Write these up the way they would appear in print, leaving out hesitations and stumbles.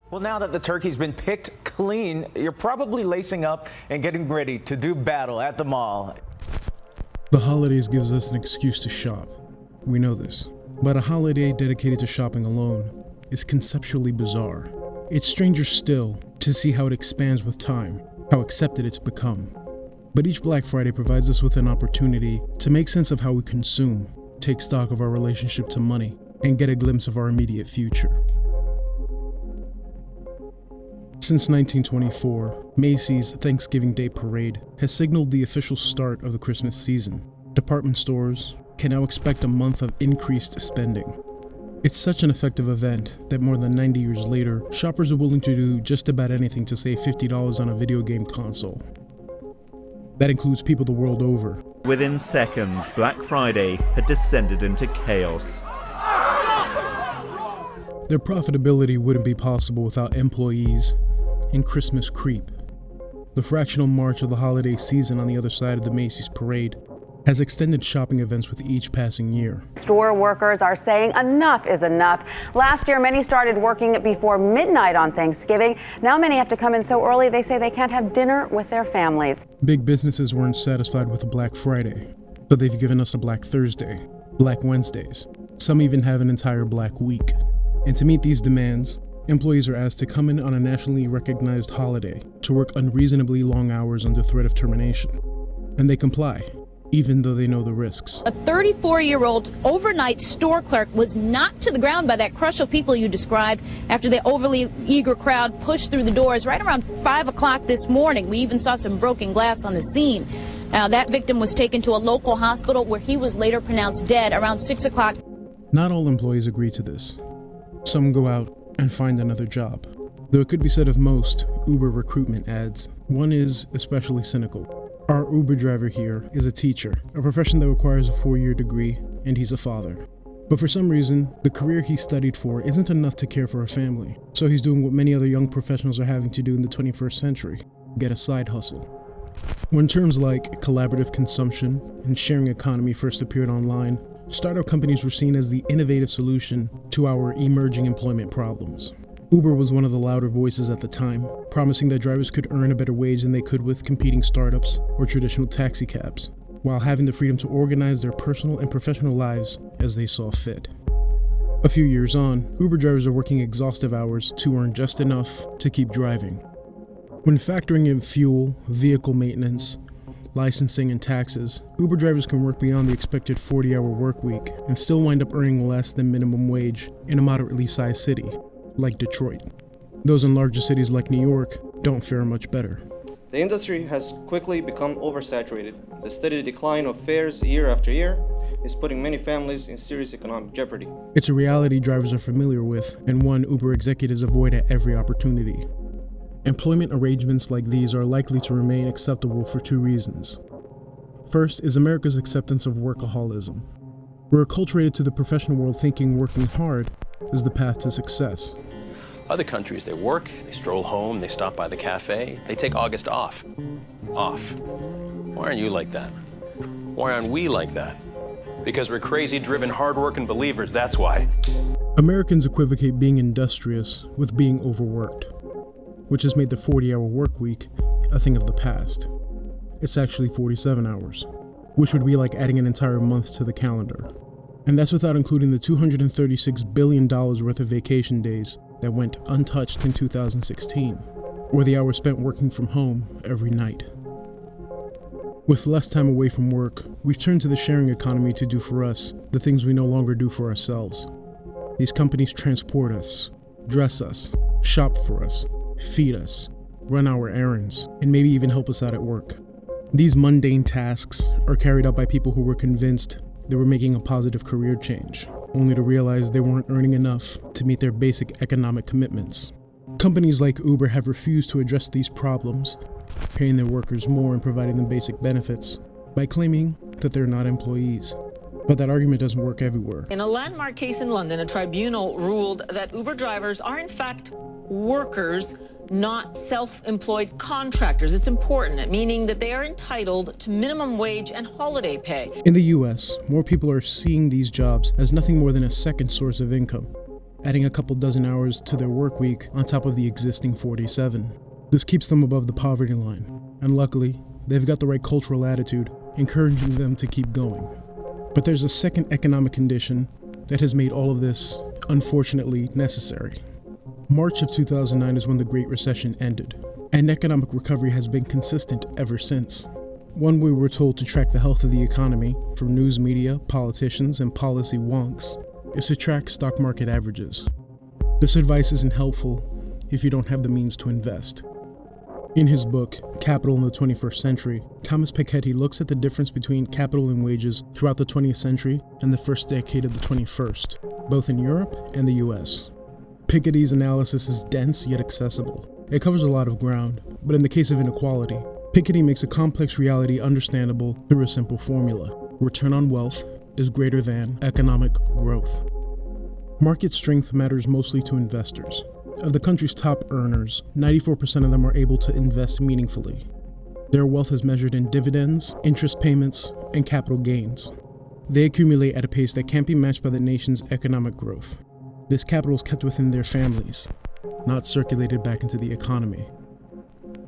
Well, now that the turkey's been picked clean, you're probably lacing up and getting ready to do battle at the mall. The holidays gives us an excuse to shop. We know this. But a holiday dedicated to shopping alone is conceptually bizarre. It's stranger still to see how it expands with time, how accepted it's become. But each Black Friday provides us with an opportunity to make sense of how we consume, take stock of our relationship to money, and get a glimpse of our immediate future. Since 1924, Macy's Thanksgiving Day Parade has signaled the official start of the Christmas season. Department stores can now expect a month of increased spending. It's such an effective event that more than 90 years later, shoppers are willing to do just about anything to save $50 on a video game console. That includes people the world over. Within seconds, Black Friday had descended into chaos. Their profitability wouldn't be possible without employees and Christmas creep. The fractional march of the holiday season on the other side of the Macy's parade has extended shopping events with each passing year. Store workers are saying enough is enough. Last year, many started working before midnight on Thanksgiving. Now many have to come in so early they say they can't have dinner with their families. Big businesses weren't satisfied with a Black Friday, so they've given us a Black Thursday, Black Wednesdays. Some even have an entire Black Week. And to meet these demands, employees are asked to come in on a nationally recognized holiday to work unreasonably long hours under threat of termination. And they comply, even though they know the risks. A 34-year-old overnight store clerk was knocked to the ground by that crush of people you described after the overly eager crowd pushed through the doors right around 5 o'clock this morning. We even saw some broken glass on the scene. Now, that victim was taken to a local hospital where he was later pronounced dead around 6 o'clock. Not all employees agree to this. Some go out and find another job. Though it could be said of most Uber recruitment ads, one is especially cynical. Our Uber driver here is a teacher, a profession that requires a 4-year degree, and he's a father. But for some reason, the career he studied for isn't enough to care for a family, so he's doing what many other young professionals are having to do in the 21st century, get a side hustle. When terms like collaborative consumption and sharing economy first appeared online, startup companies were seen as the innovative solution to our emerging employment problems. Uber was one of the louder voices at the time, promising that drivers could earn a better wage than they could with competing startups or traditional taxi cabs, while having the freedom to organize their personal and professional lives as they saw fit. A few years on, Uber drivers are working exhaustive hours to earn just enough to keep driving. When factoring in fuel, vehicle maintenance, licensing, and taxes, Uber drivers can work beyond the expected 40-hour work week and still wind up earning less than minimum wage in a moderately sized city, like Detroit. Those in larger cities like New York don't fare much better. The industry has quickly become oversaturated. The steady decline of fares year after year is putting many families in serious economic jeopardy. It's a reality drivers are familiar with, and one Uber executives avoid at every opportunity. Employment arrangements like these are likely to remain acceptable for two reasons. First is America's acceptance of workaholism. We're acculturated to the professional world thinking working hard is the path to success. Other countries, they work, they stroll home, they stop by the cafe, they take August off. Off. Why aren't you like that? Why aren't we like that? Because we're crazy, driven, hard-working believers, that's why. Americans equivocate being industrious with being overworked, which has made the 40-hour work week a thing of the past. It's actually 47 hours, which would be like adding an entire month to the calendar. And that's without including the $236 billion worth of vacation days that went untouched in 2016, or the hours spent working from home every night. With less time away from work, we've turned to the sharing economy to do for us the things we no longer do for ourselves. These companies transport us, dress us, shop for us, feed us, run our errands, and maybe even help us out at work. These mundane tasks are carried out by people who were convinced they were making a positive career change, only to realize they weren't earning enough to meet their basic economic commitments. Companies like Uber have refused to address these problems, paying their workers more and providing them basic benefits, by claiming that they're not employees. But that argument doesn't work everywhere. In a landmark case in London, a tribunal ruled that Uber drivers are in fact workers, not self-employed contractors. It's important, meaning that they are entitled to minimum wage and holiday pay. In the US, more people are seeing these jobs as nothing more than a second source of income, adding a couple dozen hours to their work week on top of the existing 47. This keeps them above the poverty line, and luckily, they've got the right cultural attitude, encouraging them to keep going. But there's a second economic condition that has made all of this, unfortunately, necessary. March of 2009 is when the Great Recession ended, and economic recovery has been consistent ever since. One way we're told to track the health of the economy, from news media, politicians, and policy wonks, is to track stock market averages. This advice isn't helpful if you don't have the means to invest. In his book, Capital in the 21st Century, Thomas Piketty looks at the difference between capital and wages throughout the 20th century and the first decade of the 21st, both in Europe and the US. Piketty's analysis is dense yet accessible. It covers a lot of ground, but in the case of inequality, Piketty makes a complex reality understandable through a simple formula. Return on wealth is greater than economic growth. Market strength matters mostly to investors. Of the country's top earners, 94% of them are able to invest meaningfully. Their wealth is measured in dividends, interest payments, and capital gains. They accumulate at a pace that can't be matched by the nation's economic growth. This capital is kept within their families, not circulated back into the economy.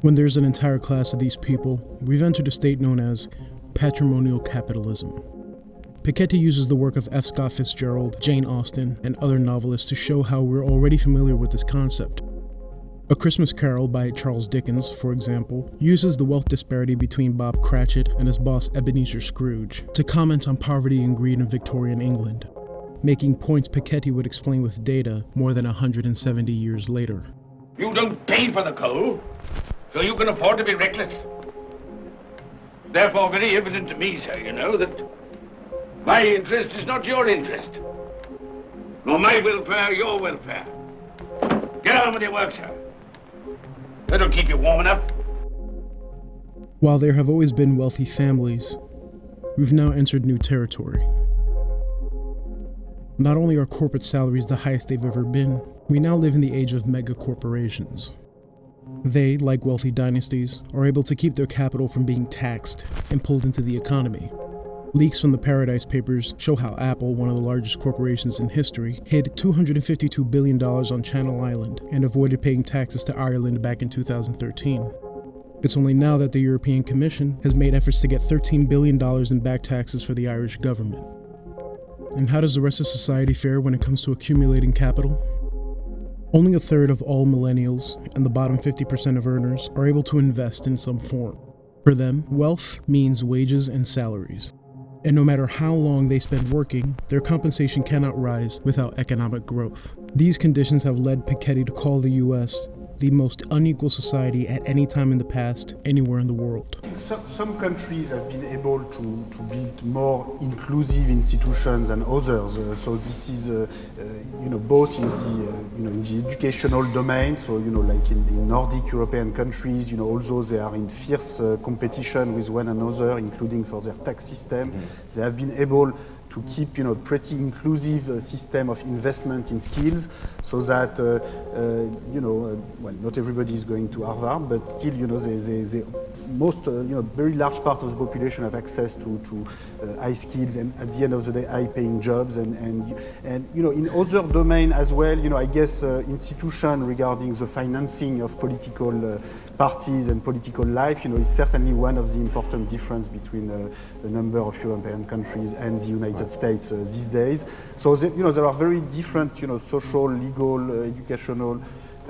When there's an entire class of these people, we've entered a state known as patrimonial capitalism. Piketty uses the work of F. Scott Fitzgerald, Jane Austen, and other novelists to show how we're already familiar with this concept. A Christmas Carol by Charles Dickens, for example, uses the wealth disparity between Bob Cratchit and his boss Ebenezer Scrooge to comment on poverty and greed in Victorian England, making points Piketty would explain with data more than 170 years later. You don't pay for the coal, so you can afford to be reckless. Therefore, very evident to me, sir, you know, that my interest is not your interest. Nor my welfare, your welfare. Get on with your work, sir. That'll keep you warm enough. While there have always been wealthy families, we've now entered new territory. Not only are corporate salaries the highest they've ever been, we now live in the age of mega corporations. They, like wealthy dynasties, are able to keep their capital from being taxed and pulled into the economy. Leaks from the Paradise Papers show how Apple, one of the largest corporations in history, hid $252 billion on Channel Island and avoided paying taxes to Ireland back in 2013. It's only now that the European Commission has made efforts to get $13 billion in back taxes for the Irish government. And how does the rest of society fare when it comes to accumulating capital? Only a third of all millennials and the bottom 50% of earners are able to invest in some form. For them, wealth means wages and salaries. And no matter how long they spend working, their compensation cannot rise without economic growth. These conditions have led Piketty to call the US the most unequal society at any time in the past, anywhere in the world. Some countries have been able to build more inclusive institutions than others. So this is, both in the educational domain. So like in Nordic European countries, although they are in fierce competition with one another, including for their tax system, they have been able to keep pretty inclusive system of investment in skills, so that well, not everybody is going to Harvard, but still they most very large part of the population have access to high skills and at the end of the day high paying jobs and in other domain as well. I guess institution regarding the financing of political parties and political life, is certainly one of the important difference between a number of European countries and the United States these days. So there are very different social, legal, educational,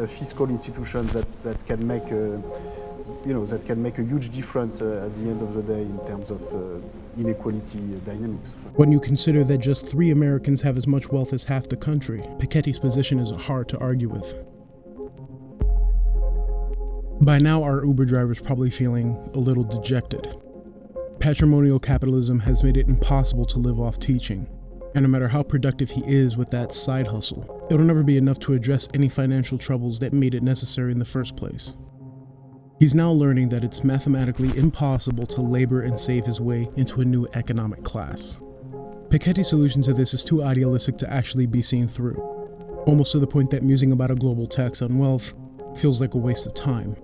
fiscal institutions that can make that can make a huge difference at the end of the day in terms of inequality dynamics. When you consider that just 3 Americans have as much wealth as half the country, Piketty's position is hard to argue with. By now, our Uber driver's probably feeling a little dejected. Patrimonial capitalism has made it impossible to live off teaching, and no matter how productive he is with that side hustle, it'll never be enough to address any financial troubles that made it necessary in the first place. He's now learning that it's mathematically impossible to labor and save his way into a new economic class. Piketty's solution to this is too idealistic to actually be seen through, almost to the point that musing about a global tax on wealth feels like a waste of time.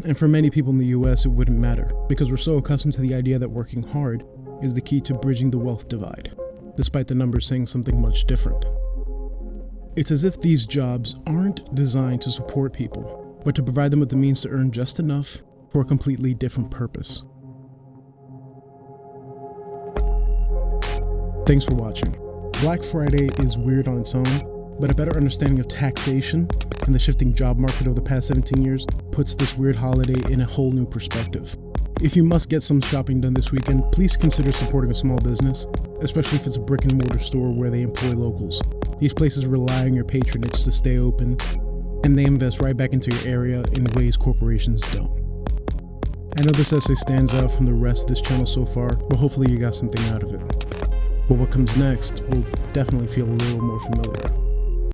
And for many people in the US, it wouldn't matter, because we're so accustomed to the idea that working hard is the key to bridging the wealth divide, despite the numbers saying something much different. It's as if these jobs aren't designed to support people, but to provide them with the means to earn just enough for a completely different purpose. Thanks for watching. Black Friday is weird on its own, but a better understanding of taxation and the shifting job market over the past 17 years puts this weird holiday in a whole new perspective. If you must get some shopping done this weekend, please consider supporting a small business, especially if it's a brick and mortar store where they employ locals. These places rely on your patronage to stay open, and they invest right back into your area in ways corporations don't. I know this essay stands out from the rest of this channel so far, but hopefully you got something out of it. But what comes next will definitely feel a little more familiar.